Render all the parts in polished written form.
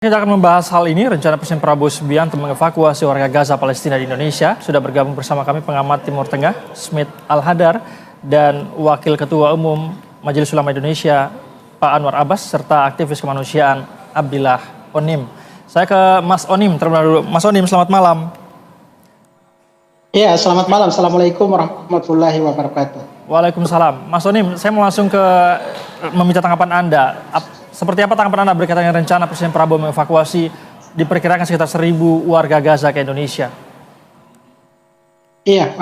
Kita akan membahas hal ini, rencana Presiden Prabowo Subianto mengevakuasi warga Gaza Palestina di Indonesia. Sudah bergabung bersama kami pengamat Timur Tengah, Smith Al-Hadar, dan Wakil Ketua Umum Majelis Ulama Indonesia, Pak Anwar Abbas, serta aktivis kemanusiaan Abdillah Onim. Saya ke Mas Onim terlebih dahulu. Mas Onim, selamat malam. Ya, selamat malam. Assalamualaikum warahmatullahi wabarakatuh. Waalaikumsalam. Mas Onim, saya mau langsung meminta tanggapan Anda. Seperti apa tanggapan Anda berkaitan dengan rencana Presiden Prabowo mengevakuasi diperkirakan sekitar 1.000 warga Gaza ke Indonesia? Iya,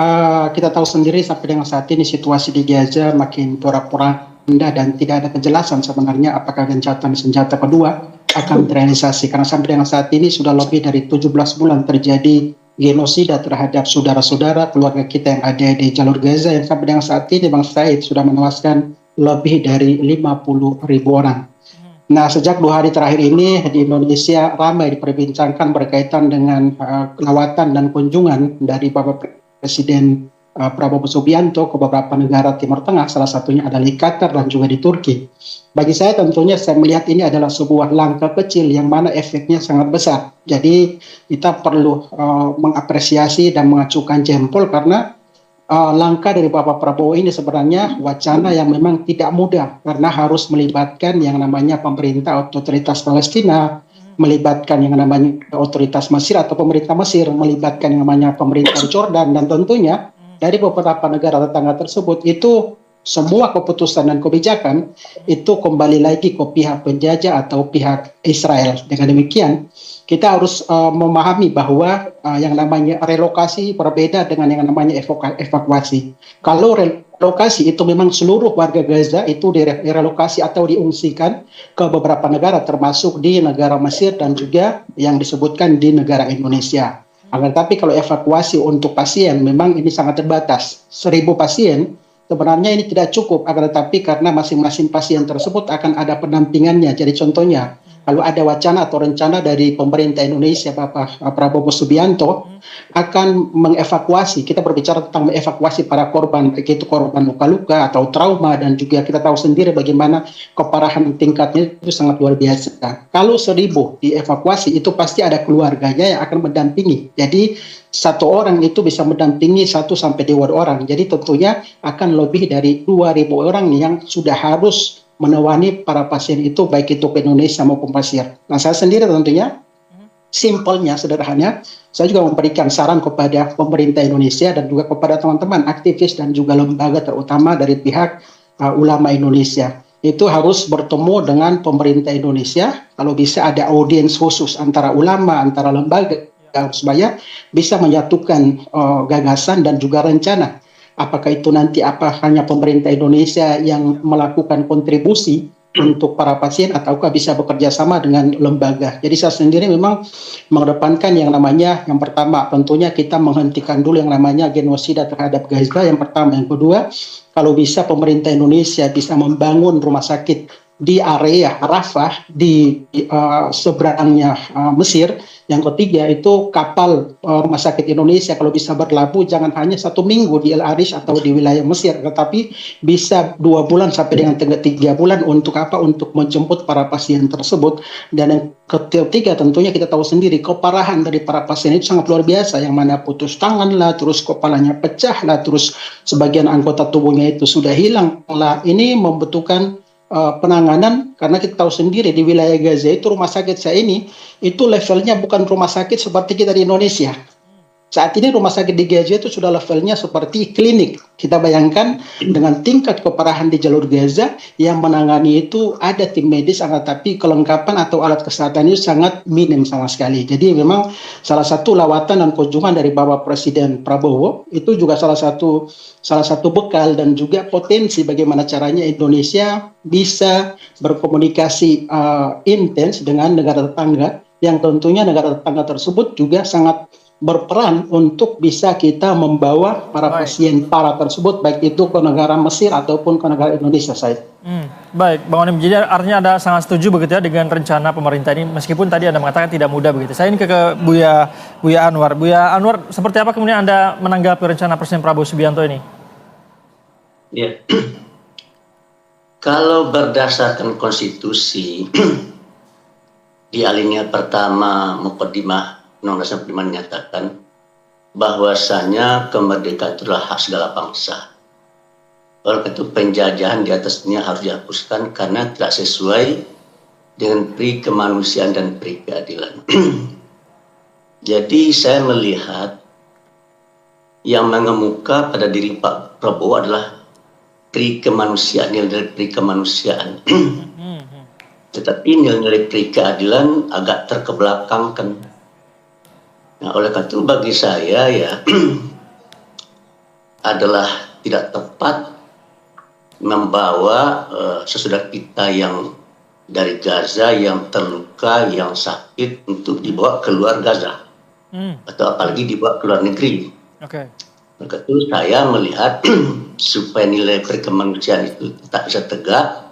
kita tahu sendiri sampai dengan saat ini situasi di Gaza makin porak-poranda dan tidak ada kejelasan sebenarnya apakah gencatan senjata kedua akan terrealisasi. Karena sampai dengan saat ini sudah lebih dari 17 bulan terjadi genosida terhadap saudara-saudara keluarga kita yang ada di jalur Gaza, yang sampai dengan saat ini Bang Said sudah menewaskan lebih dari 50.000 orang. Nah, sejak 2 hari terakhir ini di Indonesia ramai diperbincangkan berkaitan dengan lawatan dan kunjungan dari Bapak Presiden Prabowo Subianto ke beberapa negara Timur Tengah, salah satunya adalah di Qatar dan juga di Turki. Bagi saya tentunya saya melihat ini adalah sebuah langkah kecil yang mana efeknya sangat besar. Jadi kita perlu mengapresiasi dan mengacukan jempol karena langkah dari Bapak Prabowo ini sebenarnya wacana yang memang tidak mudah karena harus melibatkan yang namanya pemerintah otoritas Palestina, melibatkan yang namanya otoritas Mesir atau pemerintah Mesir, melibatkan yang namanya pemerintah Jordan, dan tentunya dari beberapa negara tetangga tersebut itu semua keputusan dan kebijakan itu kembali lagi ke pihak penjajah atau pihak Israel. Dengan demikian kita harus memahami bahwa yang namanya relokasi berbeda dengan yang namanya evakuasi. Kalau relokasi itu memang seluruh warga Gaza itu direlokasi atau diungsikan ke beberapa negara termasuk di negara Mesir dan juga yang disebutkan di negara Indonesia. Akan tapi kalau evakuasi untuk pasien memang ini sangat terbatas. 1.000 pasien sebenarnya ini tidak cukup, akan tetapi karena masing-masing pasien tersebut akan ada pendampingannya. Jadi contohnya, kalau ada wacana atau rencana dari pemerintah Indonesia, Bapak Prabowo Subianto akan mengevakuasi, kita berbicara tentang mengevakuasi para korban, baik itu korban luka-luka atau trauma, dan juga kita tahu sendiri bagaimana keparahan tingkatnya itu sangat luar biasa. Kalau 1.000 dievakuasi, itu pasti ada keluarganya yang akan mendampingi. Jadi satu orang itu bisa mendampingi 1 sampai 2 orang. Jadi tentunya akan lebih dari 2.000 orang yang sudah harus menewani para pasien itu, baik itu ke Indonesia maupun Mesir. Nah, saya sendiri tentunya simpelnya, sederhananya, saya juga memberikan saran kepada pemerintah Indonesia dan juga kepada teman-teman aktivis dan juga lembaga terutama dari pihak ulama Indonesia. Itu harus bertemu dengan pemerintah Indonesia, kalau bisa ada audiens khusus antara ulama, antara lembaga, supaya bisa menyatukan gagasan dan juga rencana. Apakah itu nanti hanya pemerintah Indonesia yang melakukan kontribusi untuk para pasien ataukah bisa bekerja sama dengan lembaga. Jadi saya sendiri memang mengedepankan yang namanya, yang pertama tentunya kita menghentikan dulu yang namanya genosida terhadap Gaza, yang pertama. Yang kedua, kalau bisa pemerintah Indonesia bisa membangun rumah sakit di area Rafah di seberangnya Mesir. Yang ketiga itu kapal rumah sakit Indonesia kalau bisa berlabuh jangan hanya 1 minggu di El Arish atau di wilayah Mesir, tetapi bisa 2 bulan sampai dengan 3 bulan untuk untuk menjemput para pasien tersebut. Dan yang ketiga tentunya kita tahu sendiri keparahan dari para pasien itu sangat luar biasa, yang mana putus tangan lah, terus kepalanya pecah lah, terus sebagian anggota tubuhnya itu sudah hilang lah. Ini membutuhkan penanganan, karena kita tahu sendiri di wilayah Gaza itu rumah sakit saya ini itu levelnya bukan rumah sakit seperti kita di Indonesia. Saat ini rumah sakit di Gaza itu sudah levelnya seperti klinik. Kita bayangkan dengan tingkat keparahan di jalur Gaza yang menangani itu ada tim medis, tapi kelengkapan atau alat kesehatan itu sangat minim sama sekali. Jadi memang salah satu lawatan dan kunjungan dari Bapak Presiden Prabowo itu juga salah satu bekal dan juga potensi bagaimana caranya Indonesia bisa berkomunikasi intens dengan negara tetangga, yang tentunya negara tetangga tersebut juga sangat berperan untuk bisa kita membawa para pasien para tersebut baik itu ke negara Mesir ataupun ke negara Indonesia, Said. Baik, Bang Onim, jadi artinya Anda sangat setuju begitu ya dengan rencana pemerintah ini, meskipun tadi Anda mengatakan tidak mudah begitu. Saya ini ke Buya Anwar. Buya Anwar, seperti apa kemudian Anda menanggapi rencana Presiden Prabowo Subianto ini? Ya, kalau berdasarkan konstitusi di alinea pertama Muqaddimah Undang-Undang 45 menyatakan bahwasanya kemerdekaan itu adalah hak segala bangsa. Oleh itu penjajahan di atas dunia harus dihapuskan karena tidak sesuai dengan pri kemanusiaan dan pri keadilan. Jadi saya melihat yang mengemuka pada diri Pak Prabowo adalah pri kemanusiaan, nilai pri kemanusiaan. Tetapi nilai pri keadilan agak terkebelakangkan. Nah, oleh karena itu bagi saya ya adalah tidak tepat membawa sesudah kita yang dari Gaza yang terluka, yang sakit untuk dibawa keluar Gaza atau apalagi dibawa keluar negeri. Maka itu saya melihat supaya nilai kemanusiaan itu tetap bisa tegak,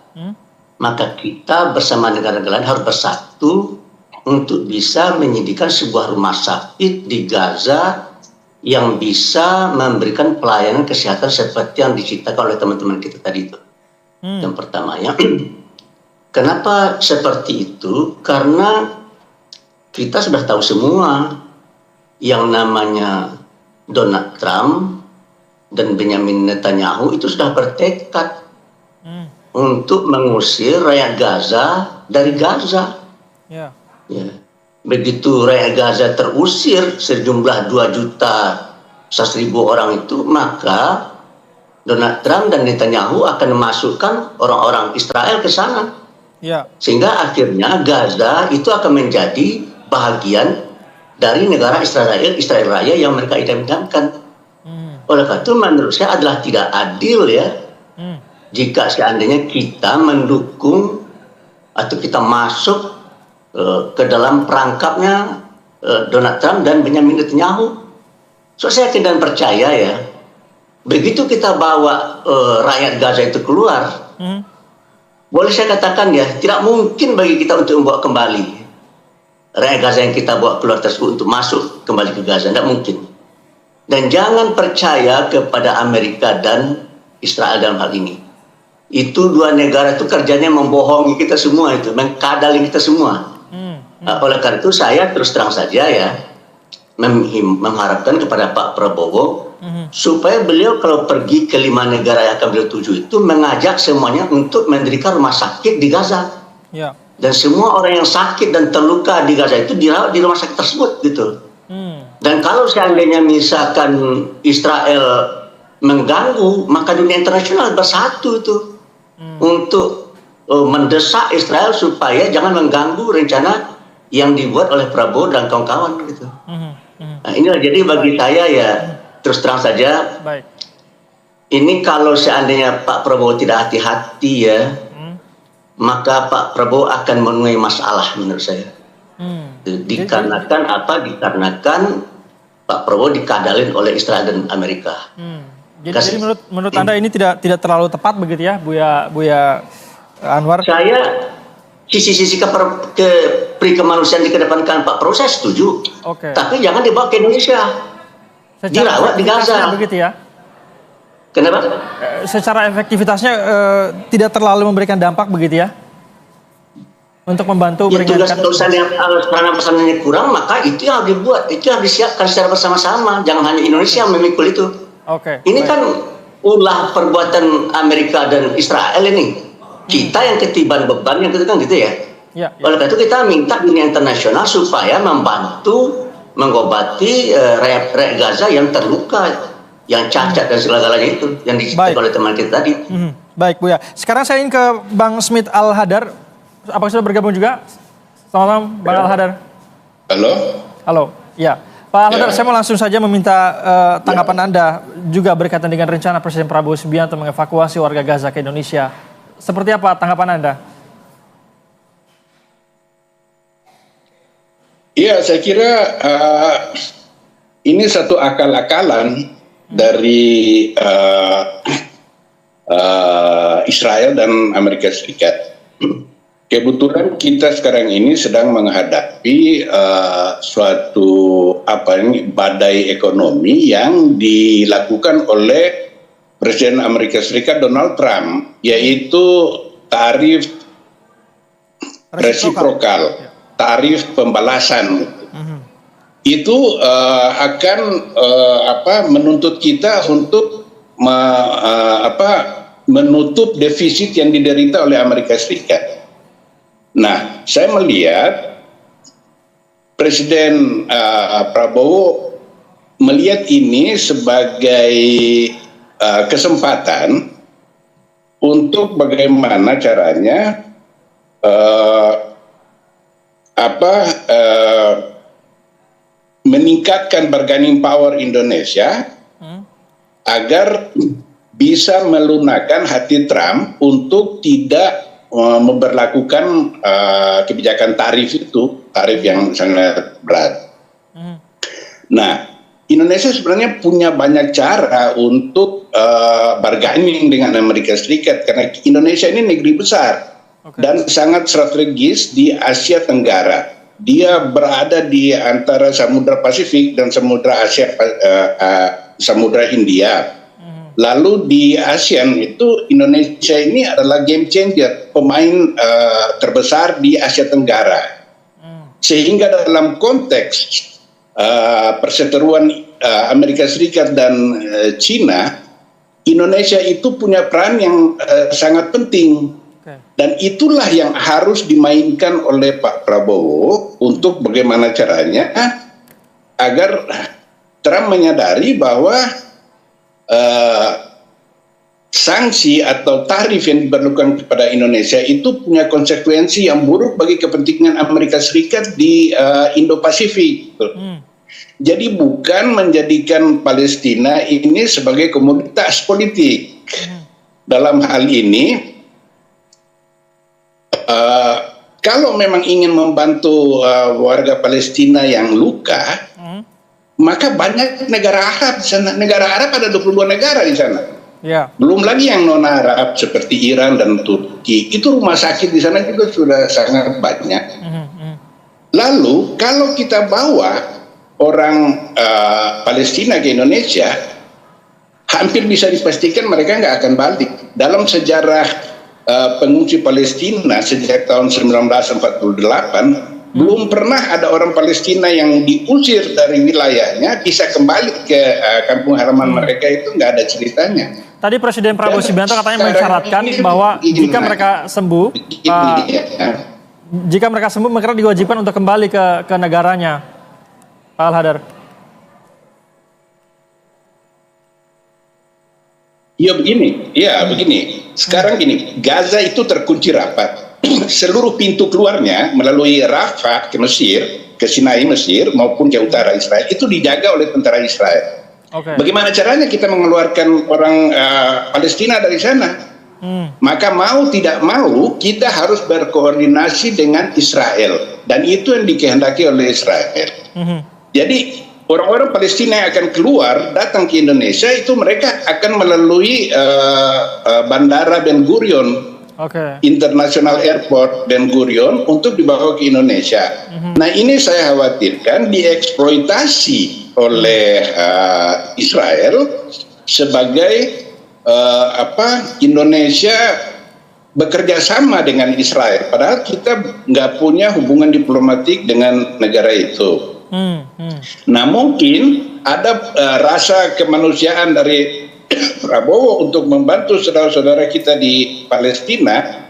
maka kita bersama negara-negara lain harus bersatu untuk bisa menyediakan sebuah rumah sakit di Gaza yang bisa memberikan pelayanan kesehatan seperti yang diciptakan oleh teman-teman kita tadi itu. Yang pertamanya, kenapa seperti itu? Karena kita sudah tahu semua yang namanya Donald Trump dan Benjamin Netanyahu itu sudah bertekad untuk mengusir rakyat Gaza dari Gaza. Ya. Begitu rakyat Gaza terusir sejumlah 2.100.000 orang itu, maka Donald Trump dan Netanyahu akan memasukkan orang-orang Israel ke sana. Sehingga akhirnya Gaza itu akan menjadi bahagian dari negara Israel Raya yang mereka idam-idamkan. Oleh karena itu menurut saya adalah tidak adil ya jika seandainya kita mendukung atau kita masuk ke dalam perangkapnya Donald Trump dan Benjamin Netanyahu. So saya yakin dan percaya ya, begitu kita bawa rakyat Gaza itu keluar, boleh saya katakan ya, tidak mungkin bagi kita untuk membawa kembali rakyat Gaza yang kita bawa keluar tersebut untuk masuk kembali ke Gaza, tidak mungkin. Dan jangan percaya kepada Amerika dan Israel dalam hal ini. Itu dua negara itu kerjanya membohongi kita semua, itu mengkadalin kita semua. Oleh karena itu saya terus terang saja ya mengharapkan kepada Pak Prabowo supaya beliau kalau pergi ke 5 negara yang akan beliau tuju itu mengajak semuanya untuk mendirikan rumah sakit di Gaza. Dan semua orang yang sakit dan terluka di Gaza itu dirawat di rumah sakit tersebut gitu. Dan kalau seandainya misalkan Israel mengganggu, maka dunia internasional bersatu itu untuk mendesak Israel supaya jangan mengganggu rencana yang dibuat oleh Prabowo dan kawan-kawan gitu. Nah, inilah jadi bagi saya ya terus terang saja. Ini kalau seandainya Pak Prabowo tidak hati-hati ya, maka Pak Prabowo akan menuai masalah menurut saya. Dikarenakan apa? Dikarenakan Pak Prabowo dikadalin oleh Israel dan Amerika. Jadi menurut Anda ini tidak terlalu tepat begitu ya, Buya Anwar? Saya sisi-sisi pri kemanusiaan dikedepankan Pak Prabowo saya setuju. Tapi jangan dibawa ke Indonesia. Dirawat di Gaza. Begitu ya? Kenapa? Secara efektivitasnya tidak terlalu memberikan dampak begitu ya? Untuk membantu tugas perusahaan yang pesanannya kurang, maka itu yang harus dibuat, itu harus disiapkan secara bersama-sama. Jangan hanya Indonesia memikul itu. Ini kan ulah perbuatan Amerika dan Israel ini. Kita yang ketiban beban yang kita kan gitu ya. Oleh karena itu kita minta dunia internasional supaya membantu mengobati rakyat Gaza yang terluka, yang cacat dan segala-galanya itu yang diceritakan oleh teman kita tadi. Baik Buya. Sekarang saya ingin ke Bang Smith Al-Hadar. Apakah sudah bergabung juga? Selamat malam Bang Al-Hadar. Halo. Ya. Pak Al-Hadar, saya mau langsung saja meminta tanggapan Anda juga berkaitan dengan rencana Presiden Prabowo Subianto mengevakuasi warga Gaza ke Indonesia. Seperti apa tanggapan Anda? Iya, saya kira ini satu akal-akalan dari Israel dan Amerika Serikat. Kebetulan kita sekarang ini sedang menghadapi suatu badai ekonomi yang dilakukan oleh Presiden Amerika Serikat Donald Trump, yaitu tarif resiprokal. tarif pembalasan. Itu akan menuntut kita untuk menutup defisit yang diderita oleh Amerika Serikat. Nah, saya melihat Presiden Prabowo melihat ini sebagai kesempatan untuk bagaimana caranya meningkatkan bargaining power Indonesia agar bisa melunakkan hati Trump untuk tidak memberlakukan kebijakan tarif yang sangat berat. Nah, Indonesia sebenarnya punya banyak cara untuk bargaining dengan Amerika Serikat karena Indonesia ini negeri besar dan sangat strategis di Asia Tenggara. Dia berada di antara Samudra Pasifik dan Samudra Hindia. Lalu di ASEAN itu Indonesia ini adalah game changer, pemain terbesar di Asia Tenggara. Sehingga dalam konteks perseteruan Amerika Serikat dan China, Indonesia itu punya peran yang sangat penting. Dan itulah yang harus dimainkan oleh Pak Prabowo untuk bagaimana caranya agar Trump menyadari bahwa sanksi atau tarif yang diberlakukan kepada Indonesia itu punya konsekuensi yang buruk bagi kepentingan Amerika Serikat di Indo-Pasifik. Jadi bukan menjadikan Palestina ini sebagai komoditas politik. Dalam hal ini, kalau memang ingin membantu warga Palestina yang luka, maka banyak negara Arab di sana. Negara Arab ada 22 negara di sana. Belum lagi yang non-Arab seperti Iran dan Turki. Itu rumah sakit di sana juga sudah sangat banyak. Lalu kalau kita bawa orang Palestina ke Indonesia, hampir bisa dipastikan mereka nggak akan balik. Dalam sejarah pengungsi Palestina sejak tahun 1948, belum pernah ada orang Palestina yang diusir dari wilayahnya bisa kembali ke kampung halaman mereka, itu nggak ada ceritanya. Tadi Presiden Prabowo Subianto katanya mensyaratkan bahwa jika mereka sembuh, mereka diwajibkan untuk kembali ke negaranya, Pak Al-Hadar. Ya begini. Sekarang gini, Gaza itu terkunci rapat. Seluruh pintu keluarnya melalui Rafah ke Mesir, ke Sinai Mesir maupun ke utara Israel itu dijaga oleh tentara Israel. Bagaimana caranya kita mengeluarkan orang Palestina dari sana? Maka mau tidak mau kita harus berkoordinasi dengan Israel, dan itu yang dikehendaki oleh Israel. Jadi orang-orang Palestina yang akan keluar datang ke Indonesia itu mereka akan melalui Bandara Ben Gurion, International Airport Ben Gurion, untuk dibawa ke Indonesia. Nah, ini saya khawatirkan dieksploitasi oleh Israel sebagai Indonesia bekerja sama dengan Israel, padahal kita nggak punya hubungan diplomatik dengan negara itu. Nah, mungkin ada rasa kemanusiaan dari Prabowo untuk membantu saudara-saudara kita di Palestina,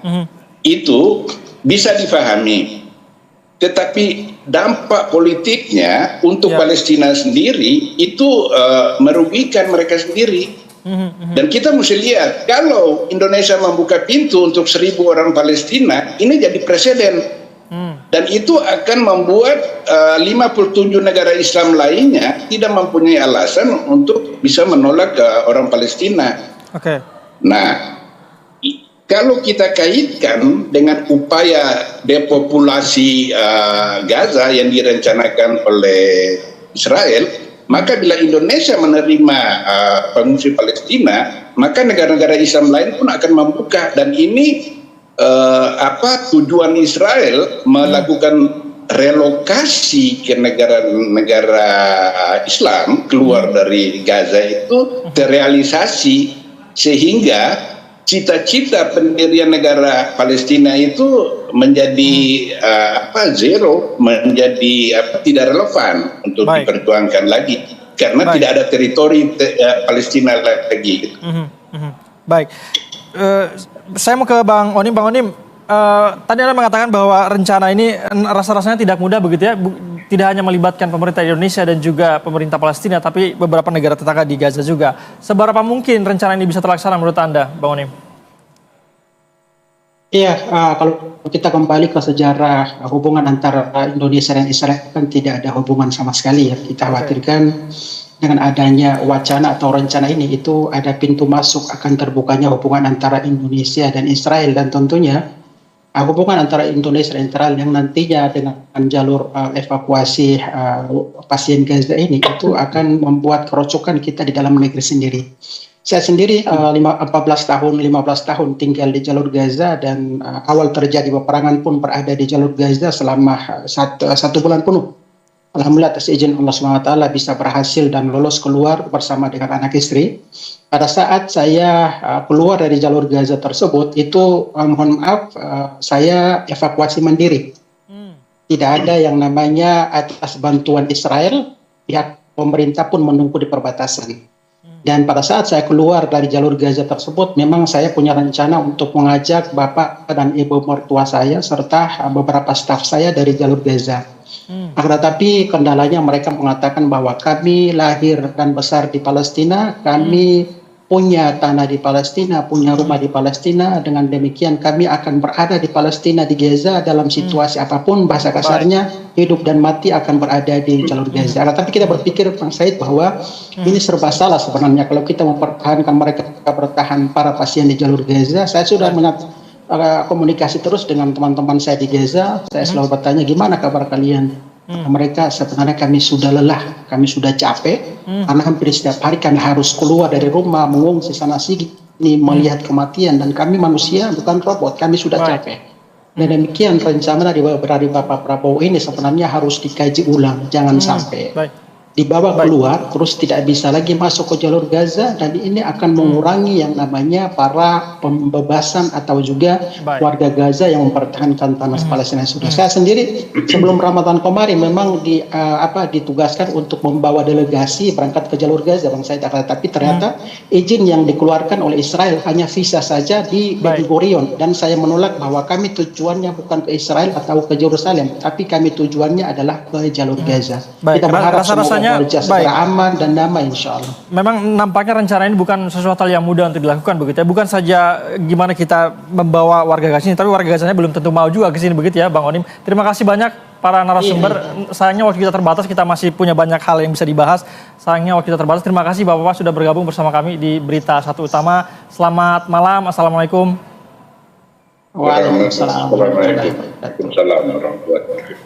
itu bisa difahami. Tetapi dampak politiknya untuk Palestina sendiri itu merugikan mereka sendiri. Dan kita mesti lihat, kalau Indonesia membuka pintu untuk 1.000 orang Palestina, ini jadi presiden. Dan itu akan membuat 57 negara Islam lainnya tidak mempunyai alasan untuk bisa menolak orang Palestina. Nah, kalau kita kaitkan dengan upaya depopulasi Gaza yang direncanakan oleh Israel, maka bila Indonesia menerima pengungsi Palestina, maka negara-negara Islam lain pun akan membuka. Dan ini tujuan Israel melakukan relokasi ke negara-negara Islam keluar dari Gaza itu terrealisasi, sehingga cita-cita pendirian negara Palestina itu menjadi zero, menjadi tidak relevan untuk diperjuangkan lagi karena tidak ada teritori Palestina lagi. Baik, saya mau ke Bang Onim. Bang Onim, tadi Anda mengatakan bahwa rencana ini rasa-rasanya tidak mudah begitu ya, tidak hanya melibatkan pemerintah Indonesia dan juga pemerintah Palestina, tapi beberapa negara tetangga di Gaza juga. Seberapa mungkin rencana ini bisa terlaksana menurut Anda, Bang Onim? Iya, kalau kita kembali ke sejarah hubungan antara Indonesia dan Israel kan tidak ada hubungan sama sekali ya. Kita khawatirkan dengan adanya wacana atau rencana ini itu ada pintu masuk akan terbukanya hubungan antara Indonesia dan Israel, dan tentunya hubungan antara Indonesia dan Israel yang nantinya dengan jalur evakuasi pasien Gaza ini itu akan membuat kerocokan kita di dalam negeri sendiri. Saya sendiri 15 tahun tinggal di jalur Gaza, dan awal terjadi peperangan pun berada di jalur Gaza selama satu bulan penuh. Alhamdulillah atas izin Allah SWT bisa berhasil dan lolos keluar bersama dengan anak istri. Pada saat saya keluar dari jalur Gaza tersebut itu mohon maaf saya evakuasi mandiri. Tidak ada yang namanya atas bantuan Israel, pihak pemerintah pun menunggu di perbatasan. Dan pada saat saya keluar dari jalur Gaza tersebut, memang saya punya rencana untuk mengajak bapak dan ibu mertua saya serta beberapa staf saya dari jalur Gaza. Akan tetapi kendalanya mereka mengatakan bahwa kami lahir dan besar di Palestina, kami punya tanah di Palestina, punya rumah di Palestina, dengan demikian kami akan berada di Palestina, di Gaza dalam situasi apapun, bahasa kasarnya hidup dan mati akan berada di jalur Gaza. Tapi kita berpikir Bang Said bahwa ini serba salah sebenarnya kalau kita mempertahankan mereka bertahan para pasien di jalur Gaza. Saya sudah komunikasi terus dengan teman-teman saya di Gaza. Saya selalu bertanya gimana kabar kalian. Mereka sebenarnya kami sudah lelah, kami sudah capek, karena hampir setiap hari kami harus keluar dari rumah, mengungsi sana sini, melihat kematian, dan kami manusia bukan robot, kami sudah capek. Dan demikian rencana dari Bapak Prabowo ini sebenarnya harus dikaji ulang, jangan sampai dibawa keluar terus tidak bisa lagi masuk ke jalur Gaza, dan ini akan mengurangi yang namanya para pembebasan atau juga warga Gaza yang mempertahankan tanah Palestina yang sudah. Saya sendiri sebelum Ramadan kemarin memang ditugaskan untuk membawa delegasi berangkat ke jalur Gaza Bang Said, tapi ternyata izin yang dikeluarkan oleh Israel hanya visa saja di Ben Gurion, dan saya menolak bahwa kami tujuannya bukan ke Israel atau ke Yerusalem, tapi kami tujuannya adalah ke jalur Gaza. Kita berharap semoga secara aman dan damai insya Allah. Memang nampaknya rencana ini bukan sesuatu yang mudah untuk dilakukan begitu ya. Bukan saja gimana kita membawa warga Gaza ini, tapi warga Gazanya belum tentu mau juga ke sini begitu ya Bang Onim. Terima kasih banyak para narasumber. Sayangnya waktu kita terbatas, kita masih punya banyak hal yang bisa dibahas. Sayangnya waktu kita terbatas. Terima kasih Bapak-Bapak sudah bergabung bersama kami di Berita Satu Utama. Selamat malam. Assalamualaikum. Waalaikumsalam warahmatullahi wabarakatuh.